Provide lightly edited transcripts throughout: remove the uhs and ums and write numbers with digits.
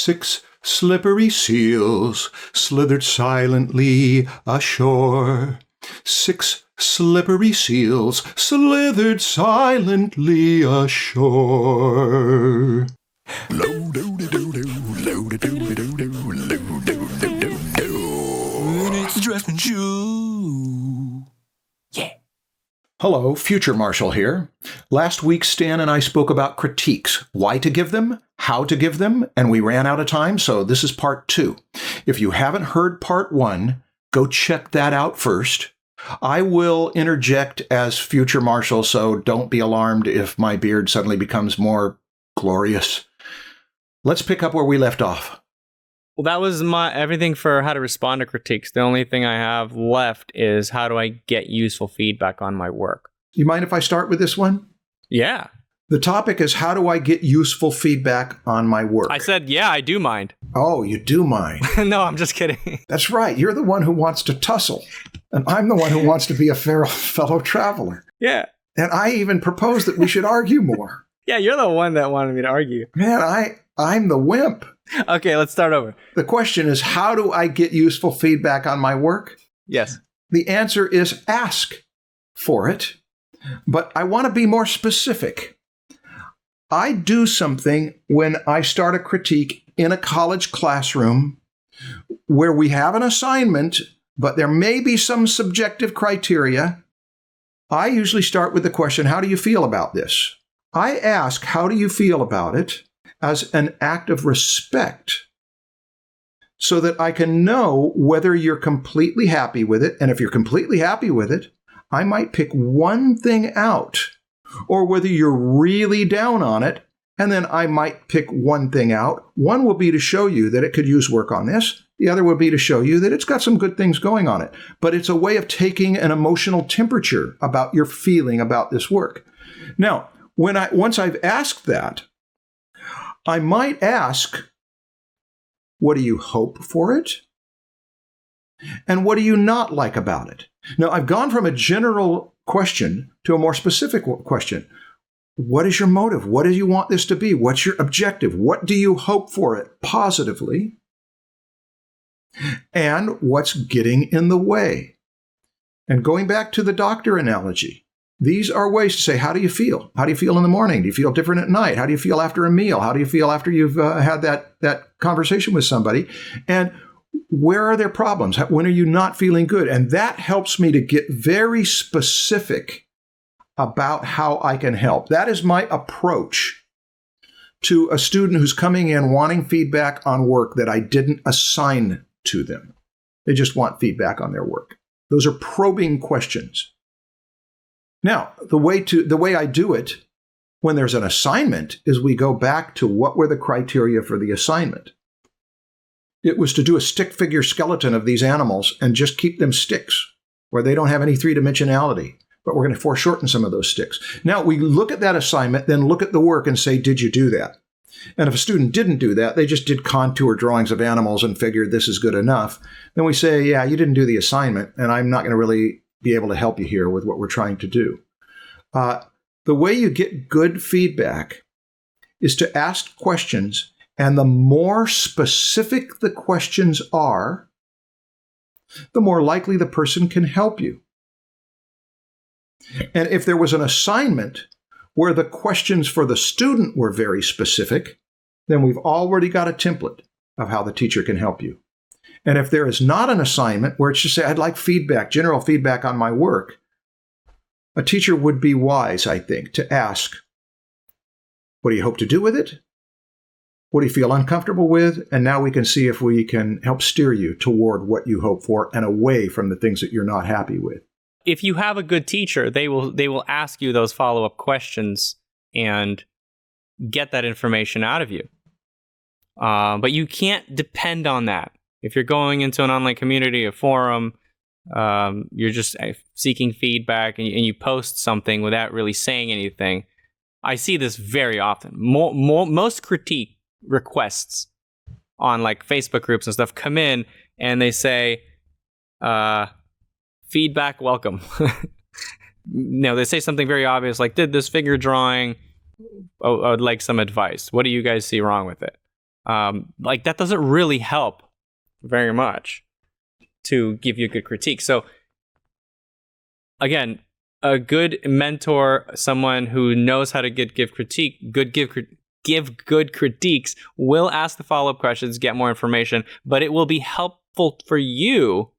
6 slippery seals slithered silently ashore. 6 slippery seals slithered silently ashore. It's the Draftsmen Show. Yeah. Hello, Future Marshal here. Last week, Stan and I spoke about critiques, why to give them, how to give them, and we ran out of time, so this is part 2. If you haven't heard part 1, go check that out first. I will interject as Future Marshal, so don't be alarmed if my beard suddenly becomes more glorious. Let's pick up where we left off. Well, that was my everything for how to respond to critiques. The only thing I have left is how do I get useful feedback on my work? You mind if I start with this one? Yeah. The topic is how do I get useful feedback on my work? I said, yeah, I do mind. Oh, you do mind. No, I'm just kidding. That's right. You're the one who wants to tussle, and I'm the one who wants to be a fellow traveler. Yeah. And I even proposed that we should argue more. Yeah, you're the one that wanted me to argue. Man, I'm the wimp. Okay, let's start over. The question is, how do I get useful feedback on my work? Yes. The answer is ask for it, but I want to be more specific. I do something when I start a critique in a college classroom where we have an assignment, but there may be some subjective criteria. I usually start with the question, how do you feel about this? I ask, how do you feel about it? As an act of respect, so that I can know whether you're completely happy with it. And if you're completely happy with it, I might pick one thing out, or whether you're really down on it, and then I might pick one thing out. One will be to show you that it could use work on this. The other would be to show you that it's got some good things going on it. But it's a way of taking an emotional temperature about your feeling about this work. Now, once I've asked that, I might ask, what do you hope for it? And what do you not like about it? Now, I've gone from a general question to a more specific question. What is your motive? What do you want this to be? What's your objective? What do you hope for it positively? And what's getting in the way? And going back to the doctor analogy, these are ways to say, how do you feel? How do you feel in the morning? Do you feel different at night? How do you feel after a meal? How do you feel after you've had that conversation with somebody? And where are their problems? When are you not feeling good? And that helps me to get very specific about how I can help. That is my approach to a student who's coming in wanting feedback on work that I didn't assign to them. They just want feedback on their work. Those are probing questions. Now, the way I do it when there's an assignment is we go back to what were the criteria for the assignment. It was to do a stick figure skeleton of these animals and just keep them sticks where they don't have any three-dimensionality, but we're going to foreshorten some of those sticks. Now, we look at that assignment, then look at the work and say, did you do that? And if a student didn't do that, they just did contour drawings of animals and figured this is good enough, then we say, yeah, you didn't do the assignment, and I'm not going to really be able to help you here with what we're trying to do. The way you get good feedback is to ask questions, and the more specific the questions are, the more likely the person can help you. And if there was an assignment where the questions for the student were very specific, then we've already got a template of how the teacher can help you. And if there is not an assignment where it's just say, I'd like feedback, general feedback on my work, a teacher would be wise, I think, to ask, what do you hope to do with it? What do you feel uncomfortable with? And now we can see if we can help steer you toward what you hope for and away from the things that you're not happy with. If you have a good teacher, they will ask you those follow-up questions and get that information out of you. But you can't depend on that. If you're going into an online community, a forum, you're just seeking feedback and you post something without really saying anything. I see this very often. Most critique requests on like Facebook groups and stuff come in and they say, feedback welcome. They say something very obvious like, did this figure drawing, I would like some advice. What do you guys see wrong with it? like that doesn't really help very much to give you a good critique. So again, a good mentor, someone who knows how to give good critiques, will ask the follow-up questions, get more information, but it will be helpful for you.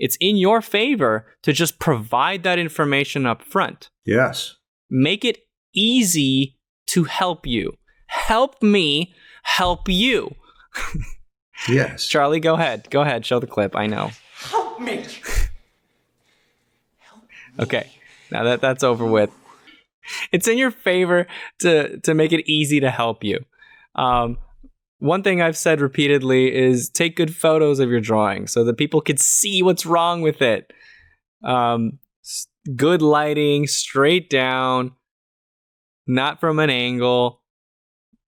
It's in your favor to just provide that information up front. Yes. Make it easy to help you. Help me help you. Yes. Charlie, go ahead. Go ahead. Show the clip. I know. Help me. Okay. Now that's over with. It's in your favor to make it easy to help you. One thing I've said repeatedly is take good photos of your drawing so that people can see what's wrong with it. Good lighting, straight down, not from an angle.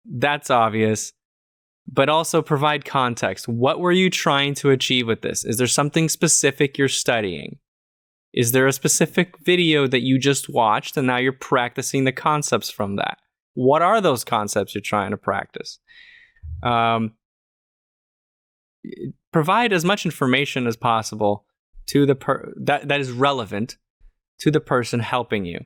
That's obvious. But also provide context. What were you trying to achieve with this? Is there something specific you're studying? Is there a specific video that you just watched and now you're practicing the concepts from that? What are those concepts you're trying to practice? Provide as much information as possible to the that is relevant to the person helping you.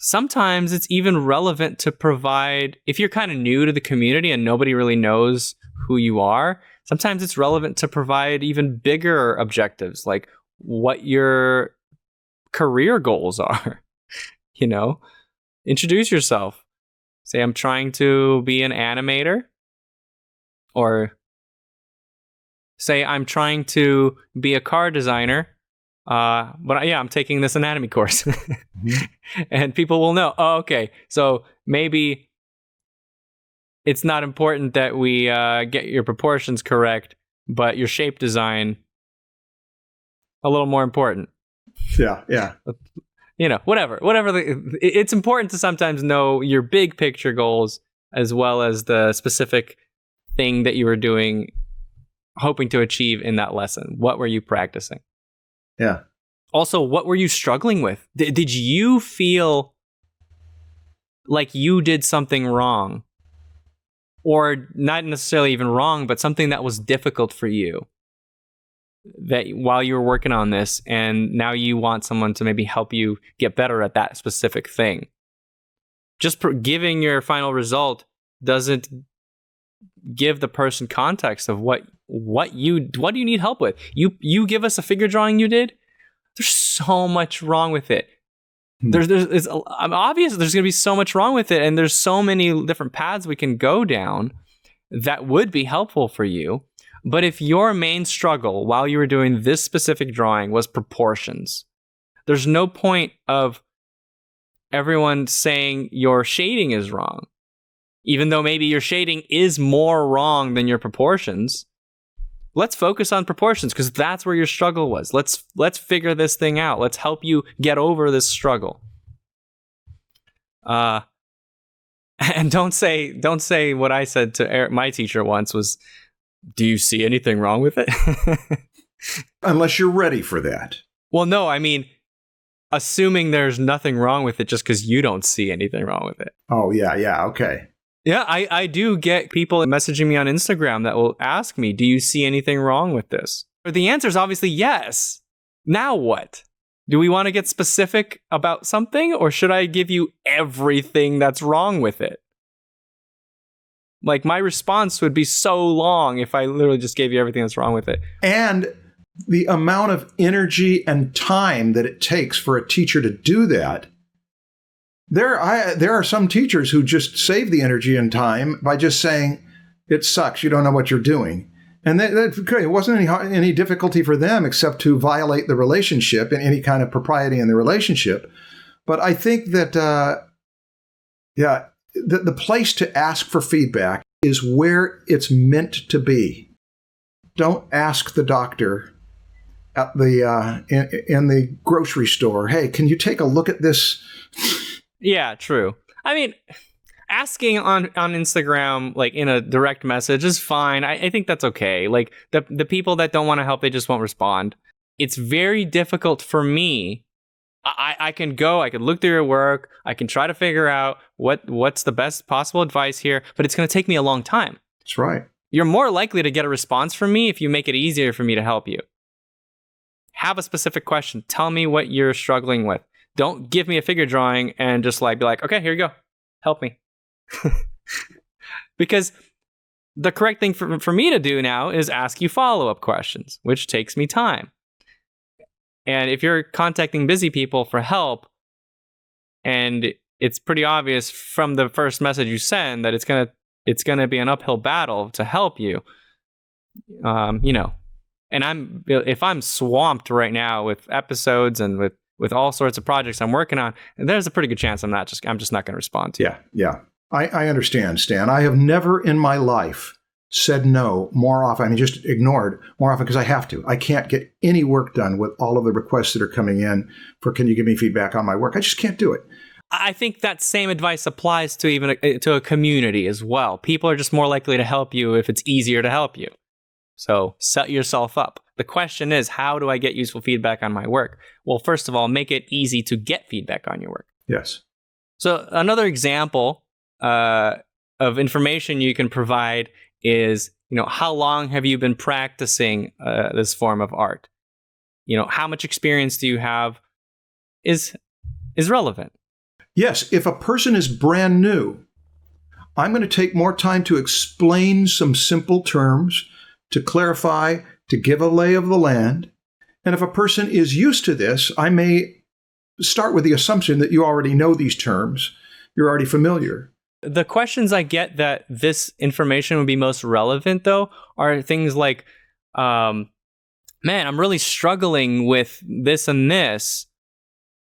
Sometimes it's even relevant to provide, if you're kind of new to the community and nobody really knows who you are, sometimes it's relevant to provide even bigger objectives, like what your career goals are. You know, introduce yourself. Say, I'm trying to be an animator. Or say, I'm trying to be a car designer. But yeah, I'm taking this anatomy course. And people will know, oh, okay, so maybe it's not important that we get your proportions correct, but your shape design a little more important. Yeah, yeah. You know, whatever. It's important to sometimes know your big picture goals as well as the specific thing that you were doing, hoping to achieve in that lesson. What were you practicing? Yeah. Also, what were you struggling with? Did you feel like you did something wrong? Or not necessarily even wrong, but something that was difficult for you that while you were working on this, and now you want someone to maybe help you get better at that specific thing. Just giving your final result doesn't give the person context of what do you need help with. You give us a figure drawing you did. There's so much wrong with it. It's obvious there's going to be so much wrong with it, and there's so many different paths we can go down that would be helpful for you. But if your main struggle while you were doing this specific drawing was proportions, there's no point of everyone saying your shading is wrong. Even though maybe your shading is more wrong than your proportions, let's focus on proportions because that's where your struggle was. Let's figure this thing out. Let's help you get over this struggle. And don't say what I said to my teacher once was, do you see anything wrong with it? Unless you're ready for that. Well, no, I mean, assuming there's nothing wrong with it just because you don't see anything wrong with it. Oh, yeah, okay. Yeah, I do get people messaging me on Instagram that will ask me, do you see anything wrong with this? But the answer is obviously yes. Now what? Do we want to get specific about something, or should I give you everything that's wrong with it? Like, my response would be so long if I literally just gave you everything that's wrong with it. And the amount of energy and time that it takes for a teacher to do that. There are some teachers who just save the energy and time by just saying, it sucks, you don't know what you're doing. And it wasn't any difficulty for them except to violate the relationship and any kind of propriety in the relationship. But I think that, the place to ask for feedback is where it's meant to be. Don't ask the doctor at the in the grocery store, hey, can you take a look at this? Yeah, true. I mean, asking on Instagram, like in a direct message, is fine. I think that's okay. Like the people that don't want to help, they just won't respond. It's very difficult for me I can look through your work. I can try to figure out what's the best possible advice here, but it's going to take me a long time. That's right. You're more likely to get a response from me if you make it easier for me to help you. Have a specific question. Tell me what you're struggling with. Don't give me a figure drawing and just be like, okay, here you go. Help me. Because the correct thing for me to do now is ask you follow-up questions, which takes me time. And if you're contacting busy people for help, and it's pretty obvious from the first message you send that it's gonna be an uphill battle to help you, and if I'm swamped right now with episodes and with all sorts of projects I'm working on, there's a pretty good chance I'm just not going to respond to you. Yeah. I understand, Stan. I have never in my life said no more often. I mean, just ignored more often because I have to. I can't get any work done with all of the requests that are coming in for, can you give me feedback on my work? I just can't do it. I think that same advice applies to even to a community as well. People are just more likely to help you if it's easier to help you. So set yourself up. The question is, how do I get useful feedback on my work? Well, first of all, make it easy to get feedback on your work. Yes. So another example of information you can provide is, how long have you been practicing this form of art? How much experience do you have is relevant. Yes, if a person is brand new, I'm going to take more time to explain some simple terms, to clarify, to give a lay of the land. And if a person is used to this, I may start with the assumption that you already know these terms, you're already familiar. The questions I get that this information would be most relevant, though, are things like, man, I'm really struggling with this and this.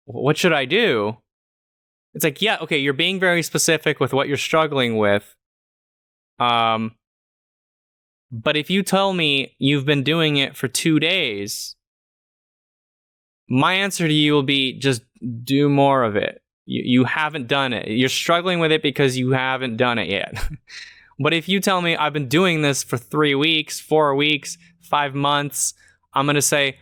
What should I do? It's like, yeah, okay, you're being very specific with what you're struggling with. But if you tell me you've been doing it for 2 days, my answer to you will be just do more of it. You haven't done it. You're struggling with it because you haven't done it yet. But if you tell me I've been doing this for 3 weeks, 4 weeks, 5 months, I'm going to say,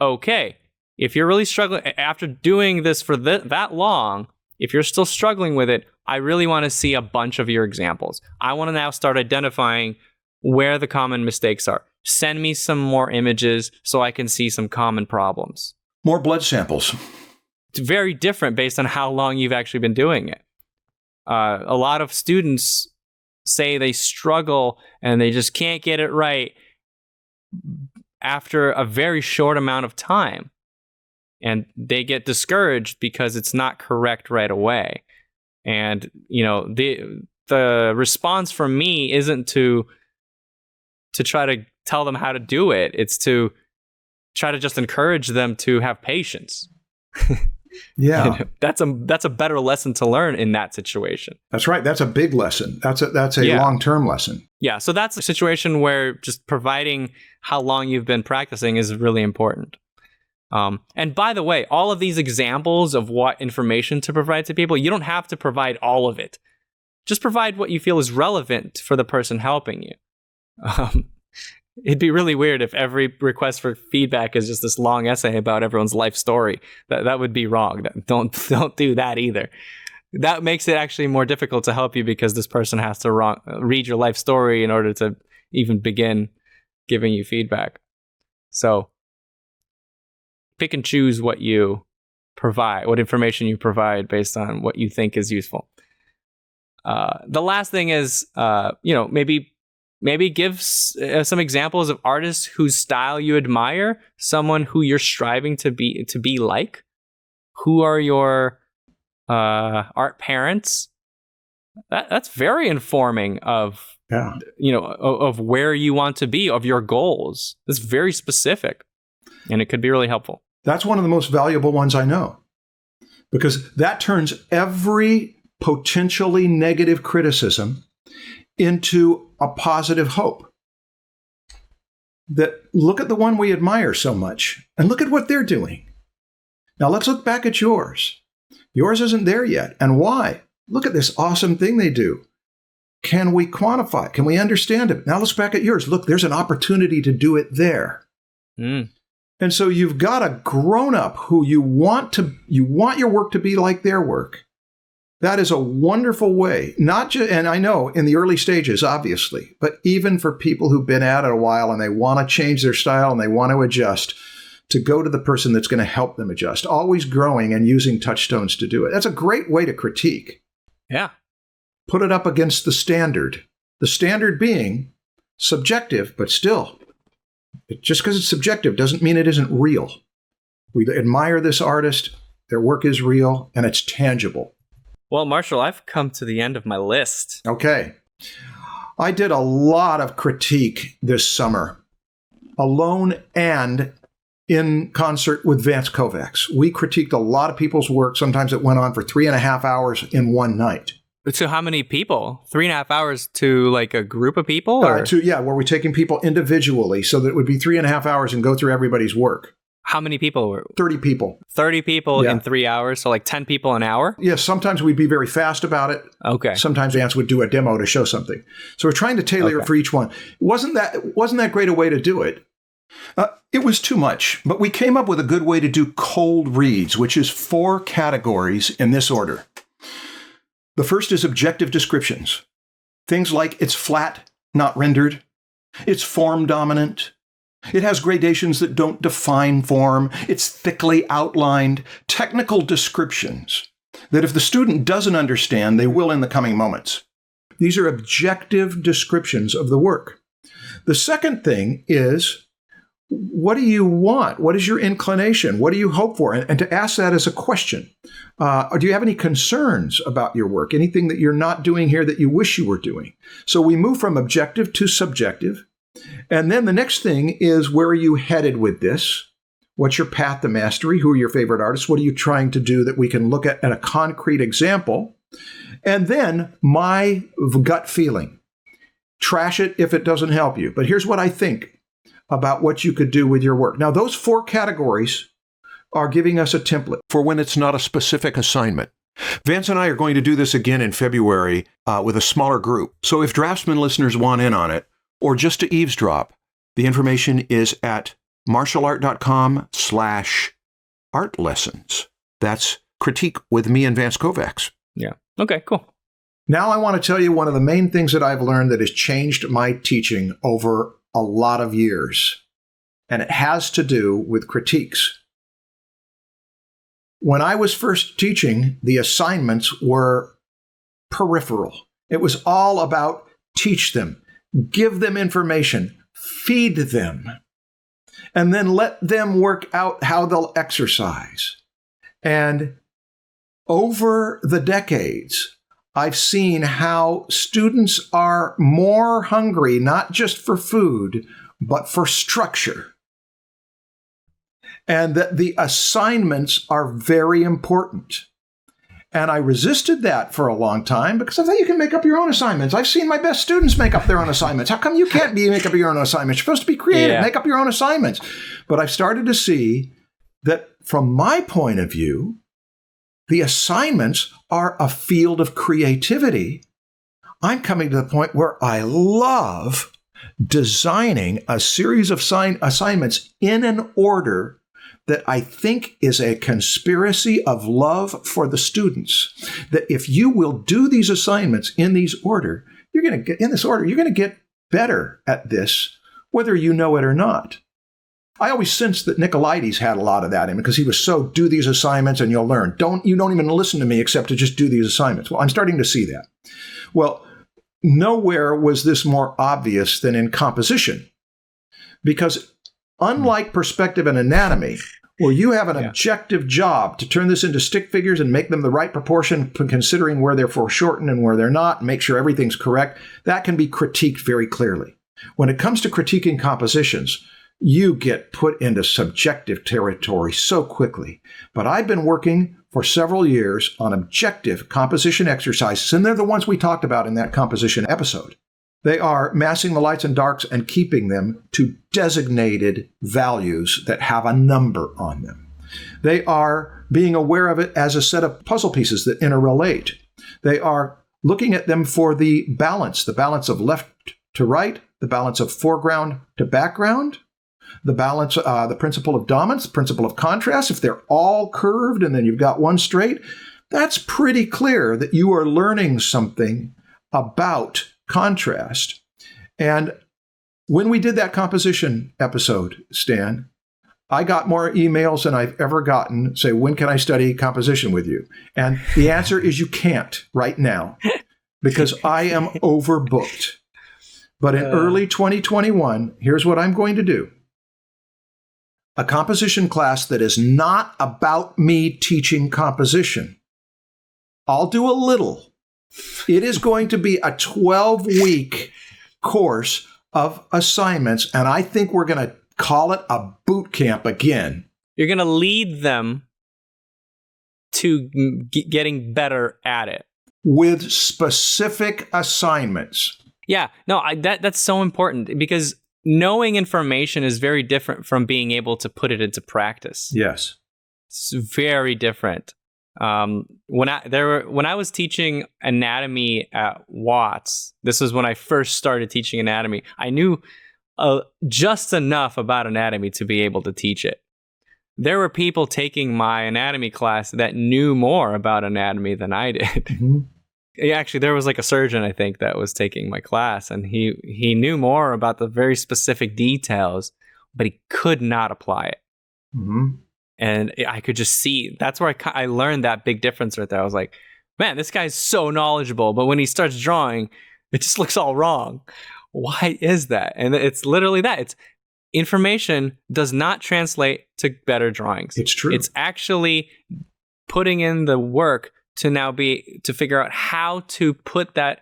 okay, if you're really struggling after doing this for that long, if you're still struggling with it, I really want to see a bunch of your examples. I want to now start identifying where the common mistakes are. Send me some more images so I can see some common problems. More blood samples. It's very different based on how long you've actually been doing it. A lot of students say they struggle and they just can't get it right after a very short amount of time. And they get discouraged because it's not correct right away. And, the response from me isn't to try to tell them how to do it. It's to try to just encourage them to have patience. Yeah. That's a better lesson to learn in that situation. That's right. That's a big lesson. That's a long-term lesson. Yeah. So that's a situation where just providing how long you've been practicing is really important. And by the way, all of these examples of what information to provide to people, you don't have to provide all of it. Just provide what you feel is relevant for the person helping you. It'd be really weird if every request for feedback is just this long essay about everyone's life story. That would be wrong. Don't do that either. That makes it actually more difficult to help you because this person has to read your life story in order to even begin giving you feedback. So pick and choose what you provide, what information you provide based on what you think is useful. The last thing is, maybe give some examples of artists whose style you admire, someone who you're striving to be like. Who are your art parents? That's very informing of of where you want to be, of your goals. It's very specific, and it could be really helpful. That's one of the most valuable ones I know, because that turns every potentially negative criticism into a positive hope. That look at the one we admire so much and look at what they're doing. Now let's look back at yours. Yours isn't there yet. And why? Look at this awesome thing they do. Can we quantify it? Can we understand it? Now let's back at yours. Look, there's an opportunity to do it there. And so you've got a grown-up who you want your work to be like their work. That is a wonderful way, not just, and I know in the early stages, obviously, but even for people who've been at it a while and they want to change their style and they want to adjust, to go to the person that's going to help them adjust, always growing and using touchstones to do it. That's a great way to critique. Yeah. Put it up against the standard. The standard being subjective, but still, just because it's subjective doesn't mean it isn't real. We admire this artist, their work is real, and it's tangible. Well, Marshall, I've come to the end of my list. Okay. I did a lot of critique this summer, alone and in concert with Vance Kovacs. We critiqued a lot of people's work. Sometimes it went on for 3.5 hours in one night. So how many people? 3.5 hours to like a group of people? Or? Where we're taking people individually. So that it would be 3.5 hours and go through everybody's work. How many people were? 30 people. 30 people in 3 hours, so like 10 people an hour? Yes, sometimes we'd be very fast about it. Okay. Sometimes Vance would do a demo to show something. So we're trying to tailor it for each one. Wasn't that great a way to do it? It was too much, but we came up with a good way to do cold reads, which is 4 categories in this order. The first is objective descriptions. Things like it's flat, not rendered. It's form dominant. It has gradations that don't define form. It's thickly outlined. Technical descriptions that if the student doesn't understand, they will in the coming moments. These are objective descriptions of the work. The second thing is, what do you want? What is your inclination? What do you hope for? And to ask that as a question. Or do you have any concerns about your work? Anything that you're not doing here that you wish you were doing? So we move from objective to subjective. And then the next thing is, where are you headed with this? What's your path to mastery? Who are your favorite artists? What are you trying to do that we can look at a concrete example? And then my gut feeling. Trash it if it doesn't help you. But here's what I think about what you could do with your work. Now, those 4 categories are giving us a template for when it's not a specific assignment. Vance and I are going to do this again in February with a smaller group. So if Draftsmen listeners want in on it, or just to eavesdrop, the information is at marshallart.com/art lessons. That's critique with me and Vance Kovacs. Yeah. Okay, cool. Now I want to tell you one of the main things that I've learned that has changed my teaching over a lot of years, and it has to do with critiques. When I was first teaching, the assignments were peripheral. It was all about teach them. Give them information, feed them, and then let them work out how they'll exercise. And over the decades, I've seen how students are more hungry, not just for food, but for structure. And that the assignments are very important. And I resisted that for a long time because I thought you can make up your own assignments. I've seen my best students make up their own assignments. How come you can't make up your own assignments? You're supposed to be creative, make up your own assignments. But I've started to see that from my point of view, the assignments are a field of creativity. I'm coming to the point where I love designing a series of assignments in an order that I think is a conspiracy of love for the students. That if you will do these assignments in this order, you're going to get better at this, whether you know it or not. I always sensed that Nicholson had a lot of that in him because he was so, do these assignments and you'll learn. You don't even listen to me except to just do these assignments. Well, I'm starting to see that. Well, nowhere was this more obvious than in composition, because unlike perspective and anatomy, where you have an objective job to turn this into stick figures and make them the right proportion, considering where they're foreshortened and where they're not, and make sure everything's correct, that can be critiqued very clearly. When it comes to critiquing compositions, you get put into subjective territory so quickly. But I've been working for several years on objective composition exercises, and they're the ones we talked about in that composition episode. They are massing the lights and darks and keeping them to designated values that have a number on them. They are being aware of it as a set of puzzle pieces that interrelate. They are looking at them for the balance of left to right, the balance of foreground to background, the balance, the principle of dominance, principle of contrast, if they're all curved and then you've got one straight, that's pretty clear that you are learning something about contrast. And when we did that composition episode, Stan, I got more emails than I've ever gotten say, when can I study composition with you? And the answer is you can't right now because I am overbooked. But in early 2021, here's what I'm going to do. A composition class that is not about me teaching composition. I'll do a little. It is going to be a 12-week course of assignments, and I think we're going to call it a boot camp again. You're going to lead them to getting better at it. With specific assignments. Yeah, no, that's so important because knowing information is very different from being able to put it into practice. Yes. It's very different. When I was teaching anatomy at Watts, this was when I first started teaching anatomy, I knew just enough about anatomy to be able to teach it. There were people taking my anatomy class that knew more about anatomy than I did. Mm-hmm. Actually, there was like a surgeon, I think, that was taking my class, and he knew more about the very specific details, but he could not apply it. Mm-hmm. And I could just see, that's where I learned that big difference right there. I was like, man, this guy's so knowledgeable, but when he starts drawing, it just looks all wrong. Why is that? And it's literally that. It's information does not translate to better drawings. It's true. It's actually putting in the work to figure out how to put that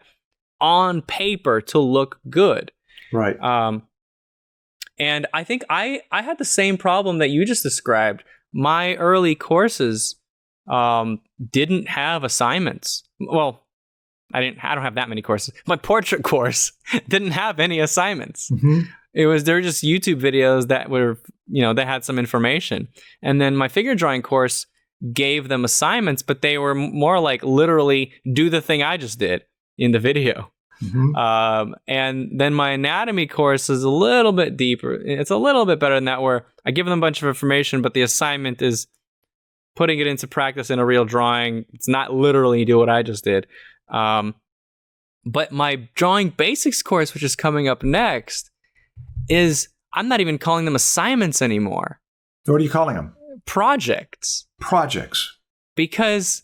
on paper to look good. Right. And I think I had the same problem that you just described. My early courses didn't have assignments. Well, I don't have that many courses. My portrait course didn't have any assignments. Mm-hmm. They were just YouTube videos that were, that had some information. And then my figure drawing course gave them assignments, but they were more like literally do the thing I just did in the video. Mm-hmm. And then my anatomy course is a little bit deeper. It's a little bit better than that, where I give them a bunch of information, but the assignment is putting it into practice in a real drawing. It's not literally do what I just did. But my drawing basics course, which is coming up next, is I'm not even calling them assignments anymore. What are you calling them? Projects. Because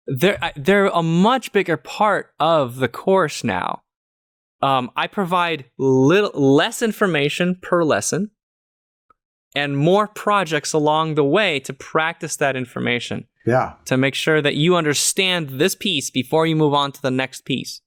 they're a much bigger part of the course now. I provide less information per lesson and more projects along the way to practice that information. Yeah. To make sure that you understand this piece before you move on to the next piece,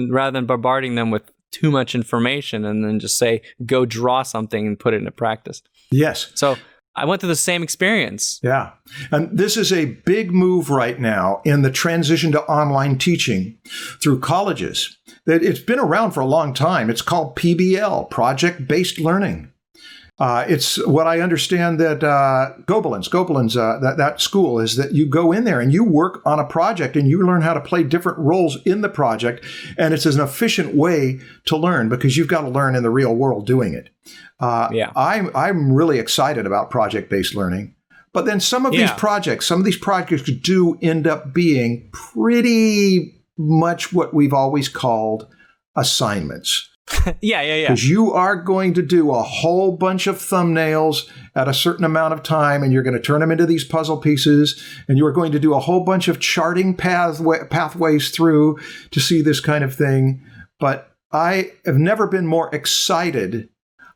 rather than bombarding them with too much information and then just say, go draw something and put it into practice. Yes. So I went through the same experience. Yeah. And this is a big move right now in the transition to online teaching through colleges. It's been around for a long time. It's called PBL, Project-Based Learning. It's what I understand that Gobelins, that school is that you go in there and you work on a project and you learn how to play different roles in the project. And it's an efficient way to learn because you've got to learn in the real world doing it. I'm really excited about project-based learning. But then some of these projects do end up being pretty much what we've always called assignments. Yeah. Because you are going to do a whole bunch of thumbnails at a certain amount of time, and you're going to turn them into these puzzle pieces, and you are going to do a whole bunch of charting pathways through to see this kind of thing. But I have never been more excited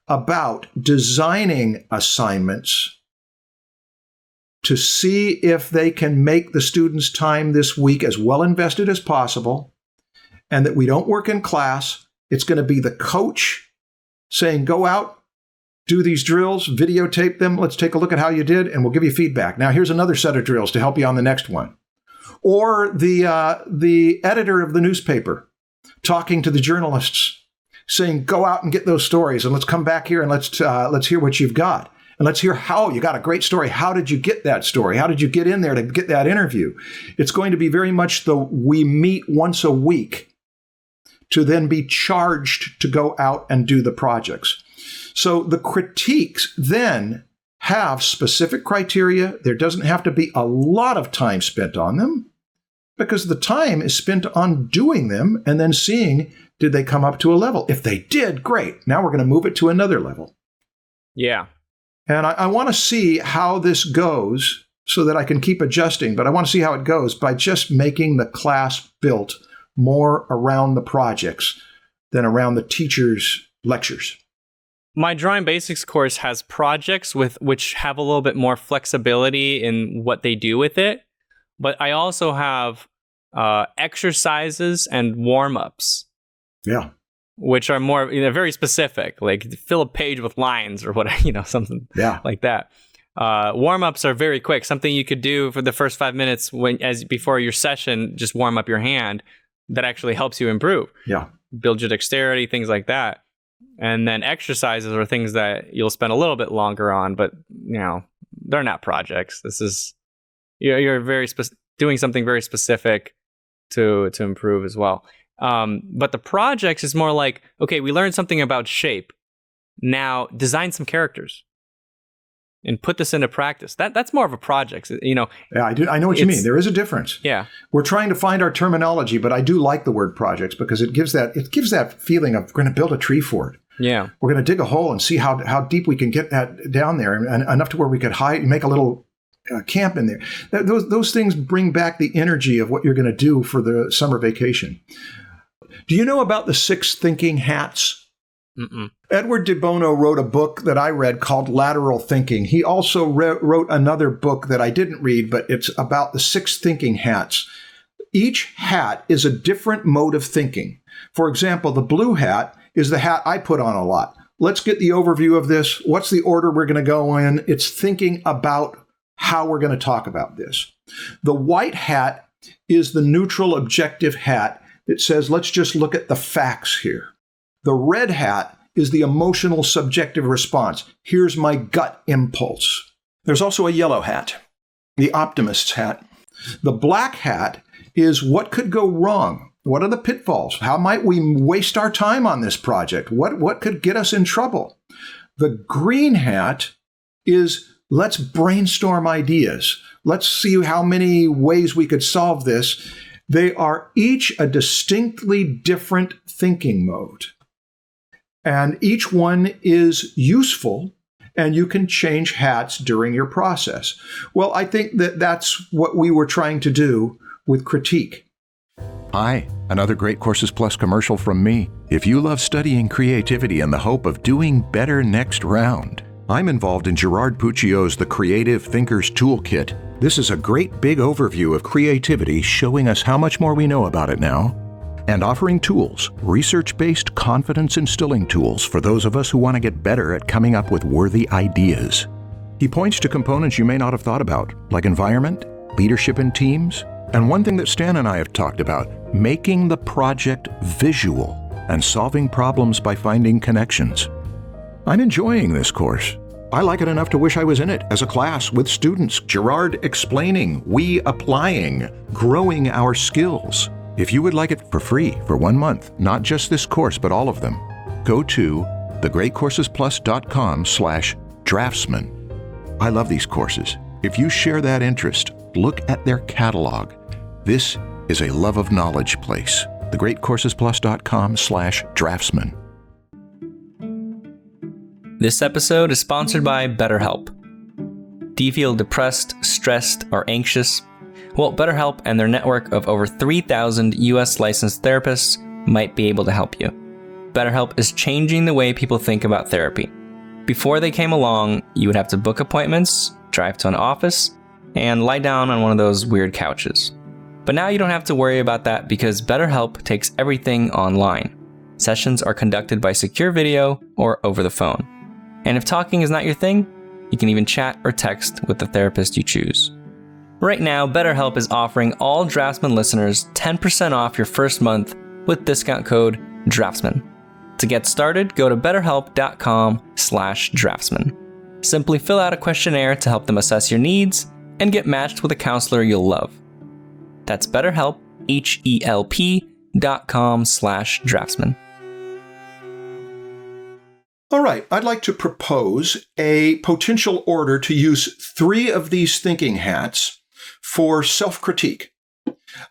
about designing assignments to see if they can make the students' time this week as well invested as possible, and that we don't work in class. It's going to be the coach saying, go out, do these drills, videotape them. Let's take a look at how you did, and we'll give you feedback. Now, here's another set of drills to help you on the next one. Or the editor of the newspaper talking to the journalists, saying, go out and get those stories, and let's come back here and let's hear what you've got. And let's hear how you got a great story. How did you get that story? How did you get in there to get that interview? It's going to be very much we meet once a week to then be charged to go out and do the projects. So the critiques then have specific criteria. There doesn't have to be a lot of time spent on them because the time is spent on doing them and then seeing, did they come up to a level? If they did, great. Now we're going to move it to another level. Yeah. And I want to see how this goes so that I can keep adjusting, but I want to see how it goes by just making the class built more around the projects than around the teacher's lectures. My Drawing Basics course has projects which have a little bit more flexibility in what they do with it, but I also have exercises and warm-ups. Yeah. Which are more, very specific, like fill a page with lines or whatever, something like that. Warm-ups are very quick, something you could do for the first 5 minutes before your session, just warm up your hand. That actually helps you improve. Yeah. Build your dexterity, things like that. And then exercises are things that you'll spend a little bit longer on, but they're not projects. This is you're doing something very specific to improve as well. But the projects is more like, okay, we learned something about shape. Now design some characters and put this into practice. That's more of a project, Yeah, I do. I know what you mean. There is a difference. Yeah. We're trying to find our terminology, but I do like the word projects because it gives that feeling of we're going to build a tree fort. Yeah. We're going to dig a hole and see how deep we can get that down there, and enough to where we could hide and make a little camp in there. Those things bring back the energy of what you're going to do for the summer vacation. Do you know about the 6 thinking hats? Mm-mm. Edward de Bono wrote a book that I read called Lateral Thinking. He also wrote another book that I didn't read, but it's about the 6 thinking hats. Each hat is a different mode of thinking. For example, the blue hat is the hat I put on a lot. Let's get the overview of this. What's the order we're going to go in? It's thinking about how we're going to talk about this. The white hat is the neutral objective hat that says, let's just look at the facts here. The red hat is the emotional subjective response. Here's my gut impulse. There's also a yellow hat, the optimist's hat. The black hat is what could go wrong. What are the pitfalls? How might we waste our time on this project? What could get us in trouble? The green hat is let's brainstorm ideas. Let's see how many ways we could solve this. They are each a distinctly different thinking mode. And each one is useful, and you can change hats during your process. Well, I think that's what we were trying to do with critique. Hi, another Great Courses Plus commercial from me. If you love studying creativity and the hope of doing better next round, I'm involved in Gerard Puccio's The Creative Thinker's Toolkit. This is a great big overview of creativity, showing us how much more we know about it now, and offering tools, research-based confidence-instilling tools for those of us who want to get better at coming up with worthy ideas. He points to components you may not have thought about, like environment, leadership in teams, and one thing that Stan and I have talked about, making the project visual and solving problems by finding connections. I'm enjoying this course. I like it enough to wish I was in it as a class with students, Gerard explaining, we applying, growing our skills. If you would like it for free for 1 month, not just this course, but all of them, go to thegreatcoursesplus.com/draftsmen. I love these courses. If you share that interest, look at their catalog. This is a love of knowledge place. thegreatcoursesplus.com/draftsmen. This episode is sponsored by BetterHelp. Do you feel depressed, stressed, or anxious? Well, BetterHelp and their network of over 3,000 US licensed therapists might be able to help you. BetterHelp is changing the way people think about therapy. Before they came along, you would have to book appointments, drive to an office, and lie down on one of those weird couches. But now you don't have to worry about that because BetterHelp takes everything online. Sessions are conducted by secure video or over the phone. And if talking is not your thing, you can even chat or text with the therapist you choose. Right now, BetterHelp is offering all Draftsmen listeners 10% off your first month with discount code DRAFTSMEN. To get started, go to betterhelp.com/draftsmen. Simply fill out a questionnaire to help them assess your needs and get matched with a counselor you'll love. That's BetterHelp, HELP.com/draftsmen. All right, I'd like to propose a potential order to use 3 of these thinking hats for self-critique.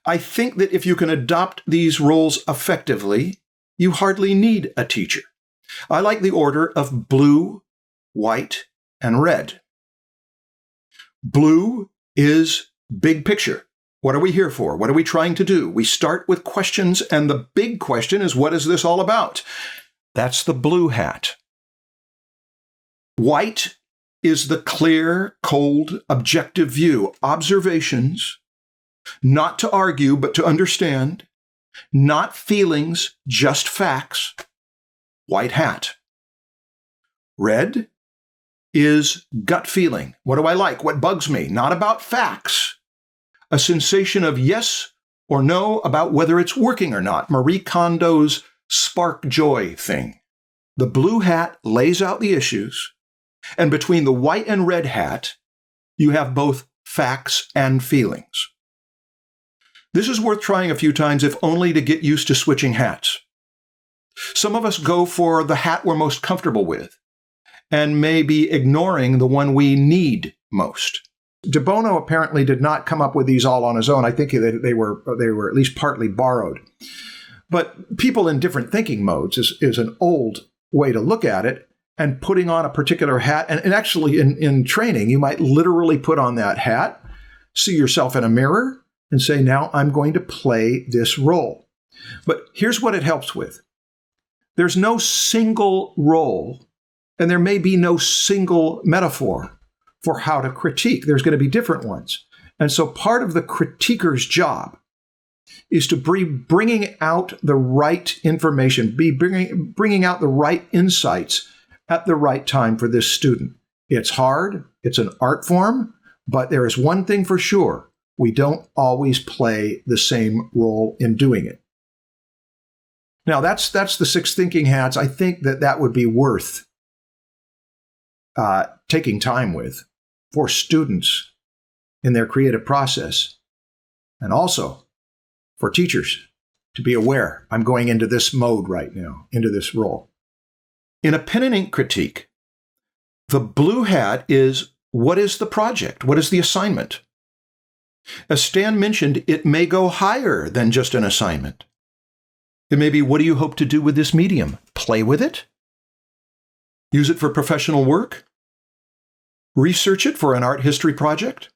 I think that if you can adopt these roles effectively, you hardly need a teacher. I like the order of blue, white, and red. Blue is big picture. What are we here for? What are we trying to do? We start with questions, and the big question is, what is this all about? That's the blue hat. White is the clear, cold, objective view. Observations, not to argue, but to understand. Not feelings, just facts. White hat. Red is gut feeling. What do I like? What bugs me? Not about facts. A sensation of yes or no about whether it's working or not. Marie Kondo's spark joy thing. The blue hat lays out the issues, and between the white and red hat, you have both facts and feelings. This is worth trying a few times, if only to get used to switching hats. Some of us go for the hat we're most comfortable with, and may be ignoring the one we need most. De Bono apparently did not come up with these all on his own. I think they were at least partly borrowed. But people in different thinking modes is an old way to look at it, and putting on a particular hat. And actually in training, you might literally put on that hat, see yourself in a mirror, and say, now I'm going to play this role. But here's what it helps with. There's no single role, and there may be no single metaphor for how to critique. There's going to be different ones. And so part of the critiquer's job is to be bringing out the right information, bringing out the right insights at the right time for this student. It's hard, it's an art form, but there is one thing for sure. We don't always play the same role in doing it. Now, that's the 6 thinking hats. I think that would be worth taking time with for students in their creative process, and also for teachers to be aware, I'm going into this mode right now, into this role. In a pen and ink critique, the blue hat is, what is the project? What is the assignment? As Stan mentioned, it may go higher than just an assignment. It may be, what do you hope to do with this medium? Play with it? Use it for professional work? Research it for an art history project?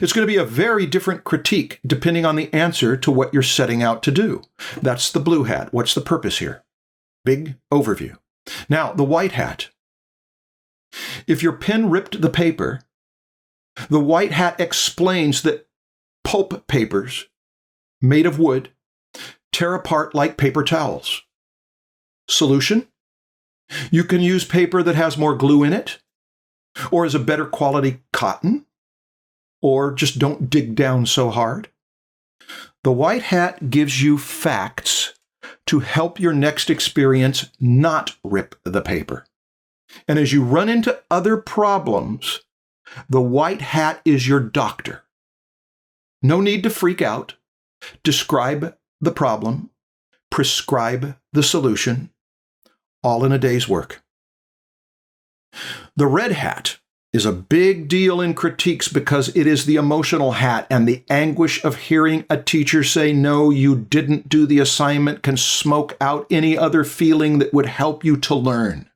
It's going to be a very different critique depending on the answer to what you're setting out to do. That's the blue hat. What's the purpose here? Big overview. Now, the white hat. If your pen ripped the paper, the white hat explains that pulp papers made of wood tear apart like paper towels. Solution? You can use paper that has more glue in it, or is a better quality cotton, or just don't dig down so hard. The white hat gives you facts to help your next experience not rip the paper. And as you run into other problems, the white hat is your doctor. No need to freak out. Describe the problem, prescribe the solution, all in a day's work. The red hat is a big deal in critiques because it is the emotional hat, and the anguish of hearing a teacher say, no, you didn't do the assignment, can smoke out any other feeling that would help you to learn.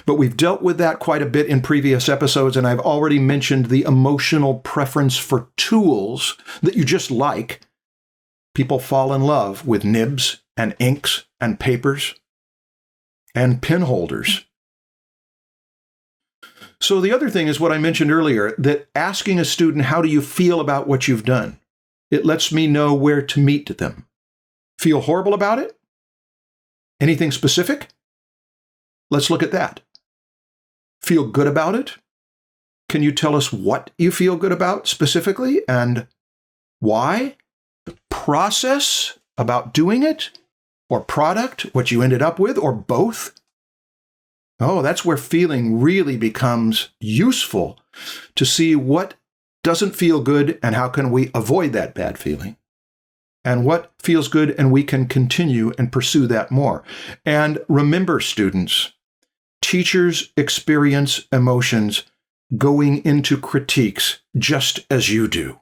But we've dealt with that quite a bit in previous episodes, and I've already mentioned the emotional preference for tools that you just like. People fall in love with nibs and inks and papers and pen holders. So the other thing is what I mentioned earlier, that asking a student, how do you feel about what you've done? It lets me know where to meet them. Feel horrible about it? Anything specific? Let's look at that. Feel good about it? Can you tell us what you feel good about specifically and why? Process about doing it? Or product, what you ended up with, or both? Oh, that's where feeling really becomes useful, to see what doesn't feel good and how can we avoid that bad feeling. and what feels good, and we can continue and pursue that more. And remember, students, teachers experience emotions going into critiques just as you do.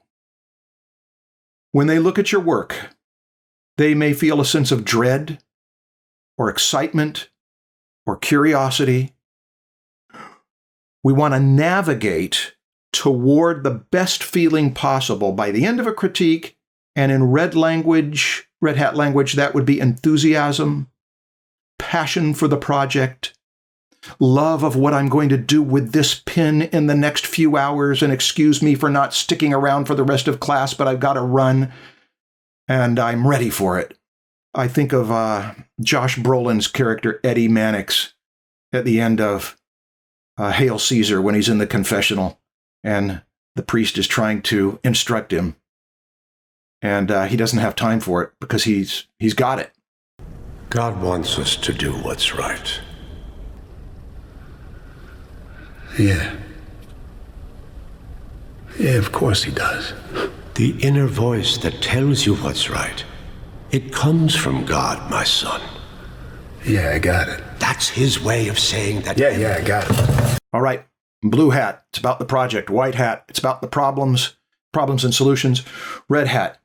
When they look at your work, they may feel a sense of dread or excitement or curiosity. We want to navigate toward the best feeling possible. By the end of a critique, and in Red Hat language, that would be enthusiasm, passion for the project, love of what I'm going to do with this pin in the next few hours, and excuse me for not sticking around for the rest of class, but I've got to run, and I'm ready for it. I think of Josh Brolin's character, Eddie Mannix, at the end of Hail Caesar when he's in the confessional, and the priest is trying to instruct him. And he doesn't have time for it because he's got it. God wants us to do what's right. Yeah. Yeah, of course he does. The inner voice that tells you what's right, it comes from God, my son. Yeah, I got it. That's his way of saying that. Yeah, I got it. All right. Blue hat, it's about the project. White hat, it's about the problems and solutions. Red hat,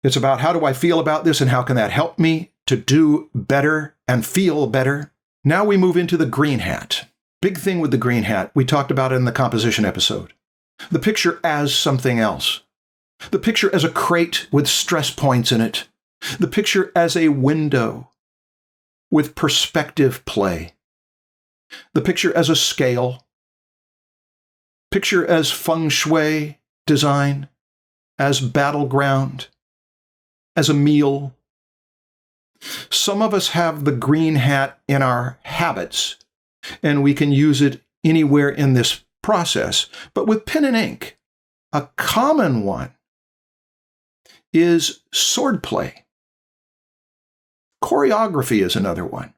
it's about how do I feel about this and how can that help me to do better and feel better. Now we move into the green hat. Big thing with the green hat, we talked about it in the composition episode. The picture as something else. The picture as a crate with stress points in it. The picture as a window with perspective play. The picture as a scale. Picture as feng shui design, as battleground, as a meal. Some of us have the green hat in our habits, and we can use it anywhere in this process. But with pen and ink, a common one is swordplay. Choreography is another one.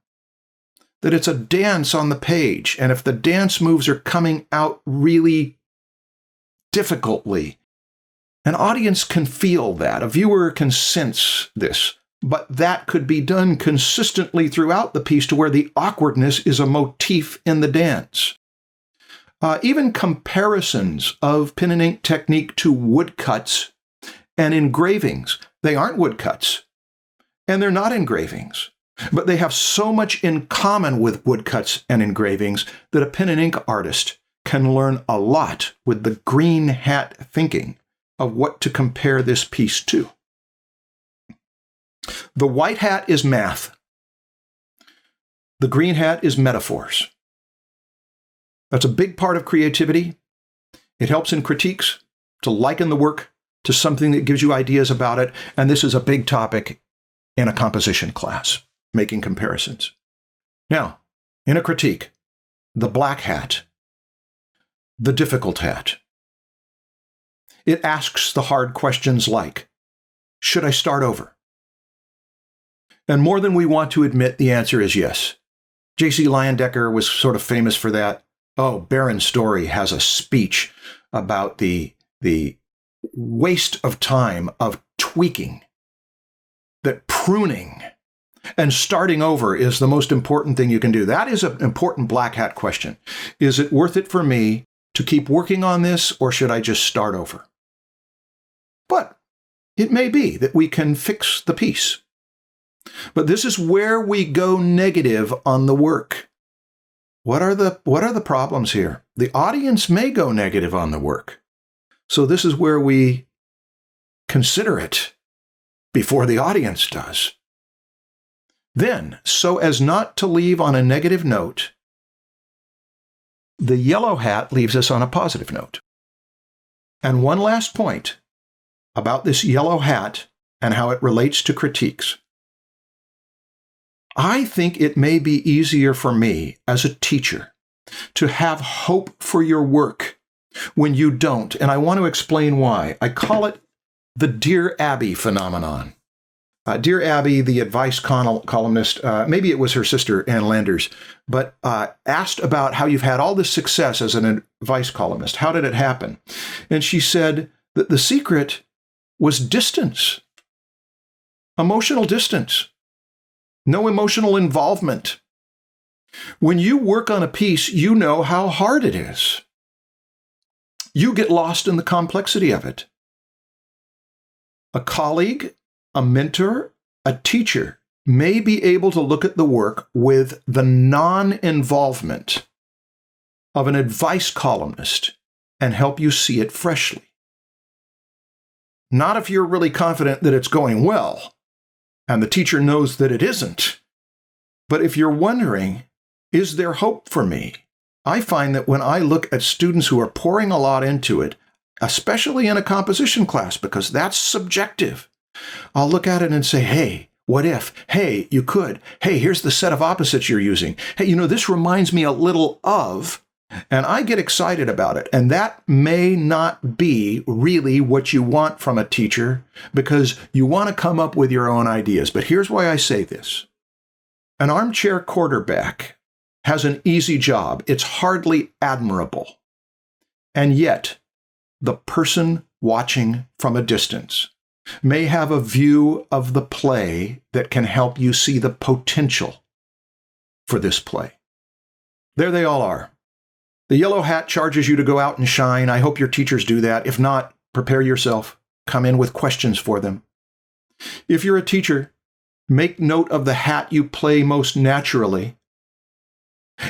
That it's a dance on the page, and if the dance moves are coming out really difficultly, an audience can feel that. A viewer can sense this, but that could be done consistently throughout the piece to where the awkwardness is a motif in the dance. Even comparisons of pen and ink technique to woodcuts and engravings. They aren't woodcuts, and they're not engravings. But they have so much in common with woodcuts and engravings that a pen and ink artist can learn a lot with the green hat thinking of what to compare this piece to. The white hat is math. The green hat is metaphors. That's a big part of creativity. It helps in critiques to liken the work to something that gives you ideas about it. And this is a big topic in a composition class. Making comparisons. Now, in a critique, the black hat, the difficult hat. It asks the hard questions like, should I start over? And more than we want to admit, the answer is yes. J.C. Leyendecker was sort of famous for that. Oh, Baron Story has a speech about the waste of time of tweaking, that pruning and starting over is the most important thing you can do. That is an important black hat question. Is it worth it for me to keep working on this, or should I just start over? But it may be that we can fix the piece. But this is where we go negative on the work. What are the problems here? The audience may go negative on the work. So this is where we consider it before the audience does. Then, so as not to leave on a negative note, the yellow hat leaves us on a positive note. And one last point about this yellow hat and how it relates to critiques. I think it may be easier for me as a teacher to have hope for your work when you don't. And I want to explain why. I call it the Dear Abby phenomenon. Dear Abby, the advice columnist, maybe it was her sister, Ann Landers, but asked about how you've had all this success as an advice columnist. How did it happen? And she said that the secret was distance. Emotional distance. No emotional involvement. When you work on a piece, you know how hard it is. You get lost in the complexity of it. A colleague, a mentor, a teacher may be able to look at the work with the non-involvement of an advice columnist and help you see it freshly. Not if you're really confident that it's going well and the teacher knows that it isn't, but if you're wondering, is there hope for me? I find that when I look at students who are pouring a lot into it, especially in a composition class, because that's subjective, I'll look at it and say, hey, what if? Hey, you could. Hey, here's the set of opposites you're using. Hey, this reminds me a little of, and I get excited about it. And that may not be really what you want from a teacher because you want to come up with your own ideas. But here's why I say this. An armchair quarterback has an easy job. It's hardly admirable. And yet, the person watching from a distance may have a view of the play that can help you see the potential for this play. There they all are. The yellow hat charges you to go out and shine. I hope your teachers do that. If not, prepare yourself. Come in with questions for them. If you're a teacher, make note of the hat you play most naturally,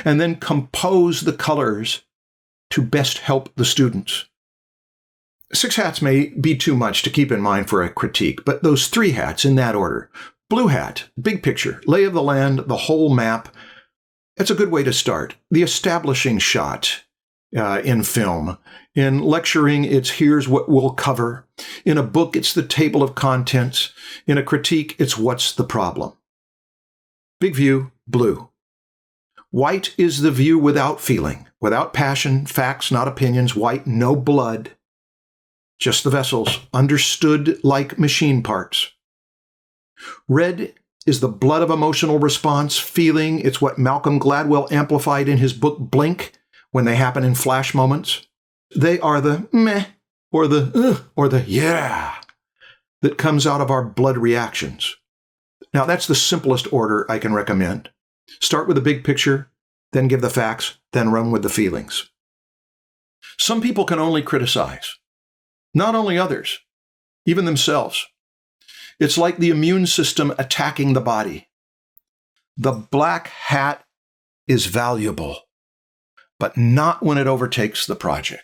and then compose the colors to best help the students. 6 hats may be too much to keep in mind for a critique, but those 3 hats in that order. Blue hat, big picture, lay of the land, the whole map. It's a good way to start. The establishing shot in film. In lecturing, it's here's what we'll cover. In a book, it's the table of contents. In a critique, it's what's the problem. Big view, blue. White is the view without feeling, without passion, facts, not opinions. White, no blood. Just the vessels, understood like machine parts. Red is the blood of emotional response, feeling. It's what Malcolm Gladwell amplified in his book Blink when they happen in flash moments. They are the meh or the yeah that comes out of our blood reactions. Now, that's the simplest order I can recommend. Start with the big picture, then give the facts, then run with the feelings. Some people can only criticize. Not only others, even themselves. It's like the immune system attacking the body. The black hat is valuable, but not when it overtakes the project.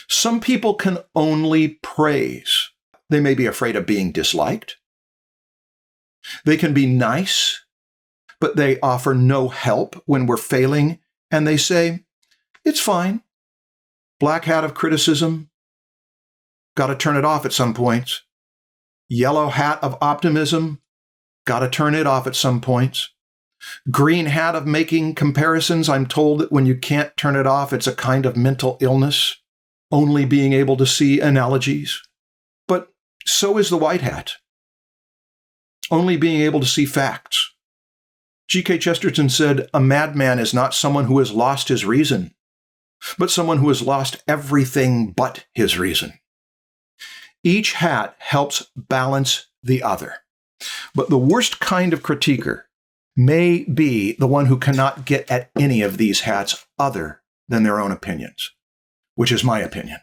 Some people can only praise. They may be afraid of being disliked. They can be nice, but they offer no help when we're failing, and they say, it's fine. Black hat of criticism, got to turn it off at some points. Yellow hat of optimism, got to turn it off at some points. Green hat of making comparisons, I'm told that when you can't turn it off, it's a kind of mental illness, only being able to see analogies. But so is the white hat, only being able to see facts. G.K. Chesterton said, a madman is not someone who has lost his reason, but someone who has lost everything but his reason. Each hat helps balance the other. But the worst kind of critiquer may be the one who cannot get at any of these hats other than their own opinions, which is my opinion.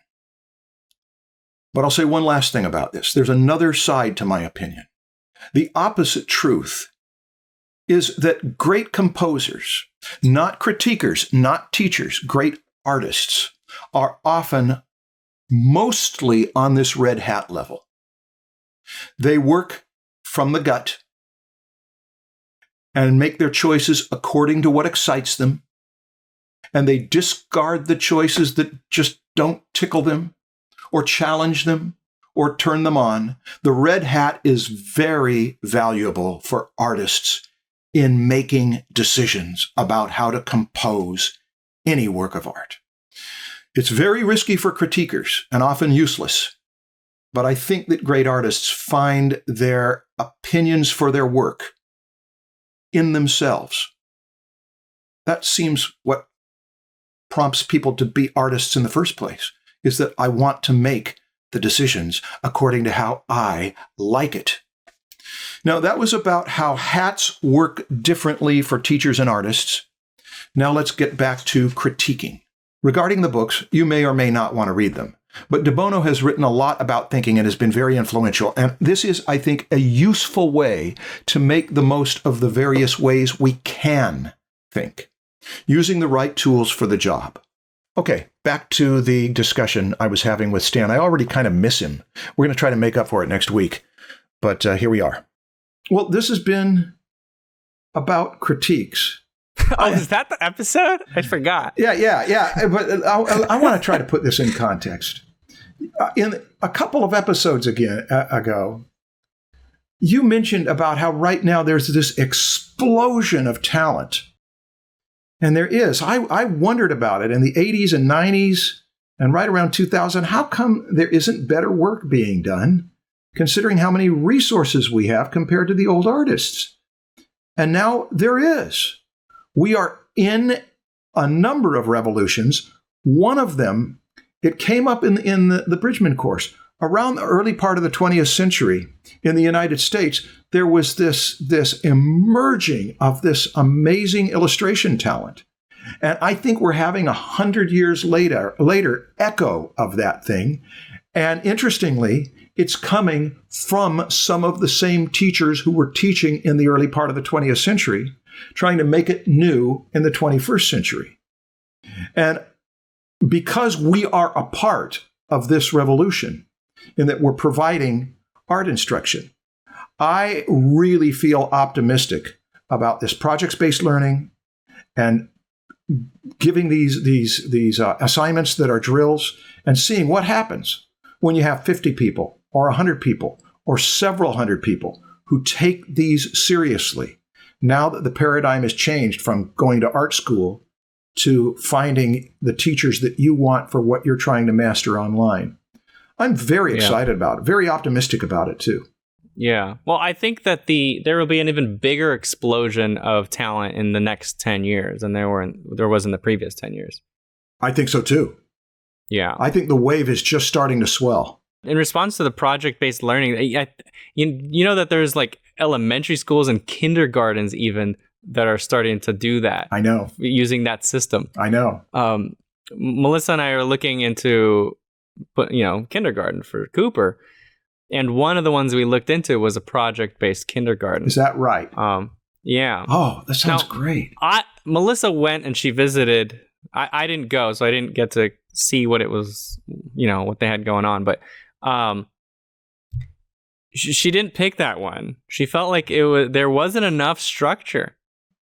But I'll say one last thing about this. There's another side to my opinion. The opposite truth is that great composers, not critiquers, not teachers, great artists are often mostly on this red hat level. They work from the gut and make their choices according to what excites them, and they discard the choices that just don't tickle them or challenge them or turn them on. The red hat is very valuable for artists in making decisions about how to compose any work of art. It's very risky for critiquers and often useless, but I think that great artists find their opinions for their work in themselves. That seems what prompts people to be artists in the first place, is that I want to make the decisions according to how I like it. Now, that was about how hats work differently for teachers and artists. Now let's get back to critiquing. Regarding the books, you may or may not want to read them, but De Bono has written a lot about thinking and has been very influential. And this is, I think, a useful way to make the most of the various ways we can think, using the right tools for the job. Okay, back to the discussion I was having with Stan. I already kind of miss him. We're going to try to make up for it next week, but here we are. Well, this has been about critiques. Oh, is that the episode? I forgot. Yeah. But I want to try to put this in context. In a couple of episodes ago, you mentioned about how right now there's this explosion of talent. And there is. I wondered about it in the 80s and 90s and right around 2000. How come there isn't better work being done, considering how many resources we have compared to the old artists? And now there is. We are in a number of revolutions. One of them, it came up in the Bridgman course. Around the early part of the 20th century in the United States, there was this emerging of this amazing illustration talent. And I think we're having 100 years later echo of that thing. And interestingly, it's coming from some of the same teachers who were teaching in the early part of the 20th century, trying to make it new in the 21st century. And because we are a part of this revolution, in that we're providing art instruction, I really feel optimistic about this projects-based learning and giving these assignments that are drills and seeing what happens when you have 50 people or 100 people or several hundred people who take these seriously. Now that the paradigm has changed from going to art school to finding the teachers that you want for what you're trying to master online. I'm very excited about it, very optimistic about it too. Yeah. Well, I think that there will be an even bigger explosion of talent in the next 10 years than there was in the previous 10 years. I think so too. Yeah. I think the wave is just starting to swell. In response to the project-based learning, you know that there's like elementary schools and kindergartens even that are starting to do that. I know. Using that system. I know. Melissa and I are looking into kindergarten for Cooper. And one of the ones we looked into was a project-based kindergarten. Is that right? Yeah. Oh, that sounds great. Melissa went and she visited. I didn't go, so I didn't get to see what it was, what they had going on. But she didn't pick that one. She felt like there wasn't enough structure.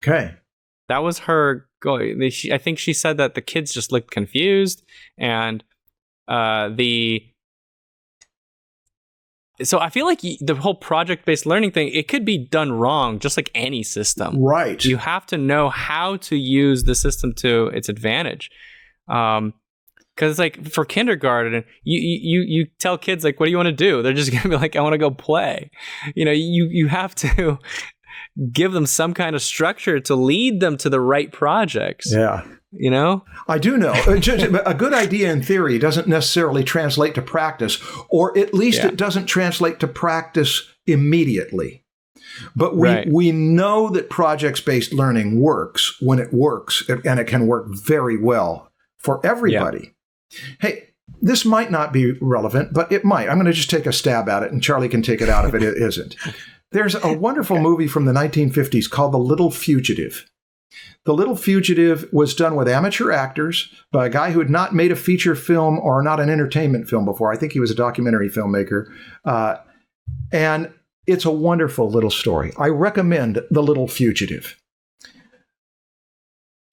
Okay. That was her goal. I think she said that the kids just looked confused, and So I feel like the whole project-based learning thing, it could be done wrong, just like any system. Right. You have to know how to use the system to its advantage. Because like for kindergarten, you tell kids like, what do you want to do? They're just gonna be like, I want to go play. You have to give them some kind of structure to lead them to the right projects. Yeah. I do know. A good idea in theory doesn't necessarily translate to practice, or at least it doesn't translate to practice immediately. But we know that projects-based learning works when it works, and it can work very well for everybody. Yeah. Hey, this might not be relevant, but it might. I'm going to just take a stab at it, and Charlie can take it out if it isn't. There's a wonderful movie from the 1950s called The Little Fugitive. The Little Fugitive was done with amateur actors by a guy who had not made a feature film or not an entertainment film before. I think he was a documentary filmmaker. And it's a wonderful little story. I recommend The Little Fugitive.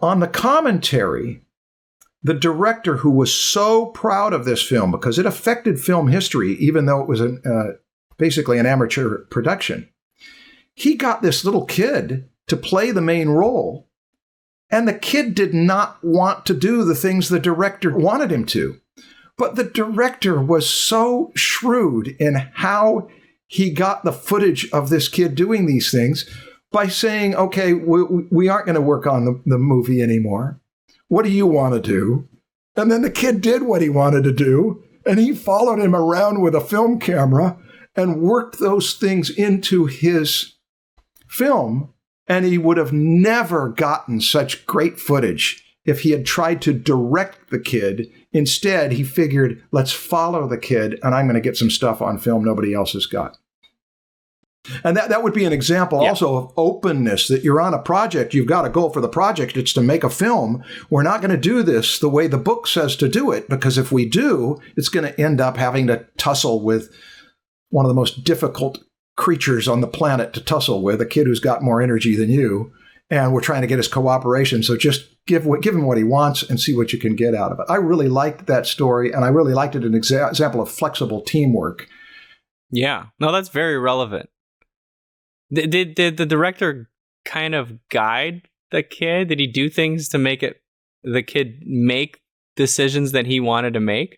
On the commentary, the director, who was so proud of this film because it affected film history, even though it was basically an amateur production, he got this little kid to play the main role. And the kid did not want to do the things the director wanted him to. But the director was so shrewd in how he got the footage of this kid doing these things by saying, okay, we aren't going to work on the movie anymore. What do you want to do? And then the kid did what he wanted to do. And he followed him around with a film camera and worked those things into his film. And he would have never gotten such great footage if he had tried to direct the kid. Instead, he figured, let's follow the kid, and I'm going to get some stuff on film nobody else has got. And that would be an example also of openness, that you're on a project, you've got a goal for the project, it's to make a film. We're not going to do this the way the book says to do it, because if we do, it's going to end up having to tussle with one of the most difficult creatures on the planet to tussle with, a kid who's got more energy than you, and we're trying to get his cooperation. So just give him what he wants and see what you can get out of it. I really liked that story, and I really liked it as an example of flexible teamwork. Yeah, no, that's very relevant. Did the director kind of guide the kid? Did he do things to make the kid make decisions that he wanted to make?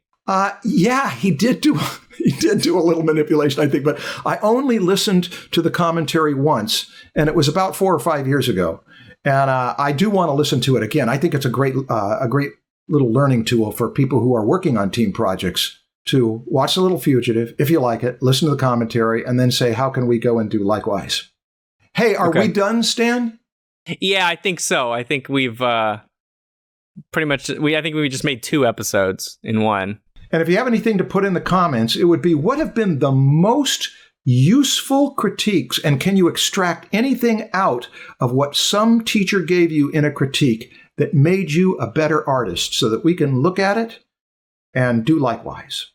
Yeah, he did do a little manipulation, I think, but I only listened to the commentary once, and it was about 4 or 5 years ago. And I do want to listen to it again. I think it's a great little learning tool for people who are working on team projects to watch The Little Fugitive, if you like it, listen to the commentary, and then say, how can we go and do likewise? Hey, are we done, Stan? Yeah, I think so. I think we've pretty much, I think we just made 2 episodes in one. And if you have anything to put in the comments, it would be, what have been the most useful critiques, and can you extract anything out of what some teacher gave you in a critique that made you a better artist, so that we can look at it and do likewise?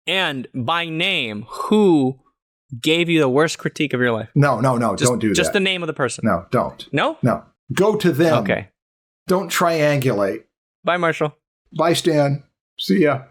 And by name, who gave you the worst critique of your life? No, don't do that. Just the name of the person. No, don't. No? No. Go to them. Okay. Don't triangulate. Bye, Marshall. Bye, Stan. See ya.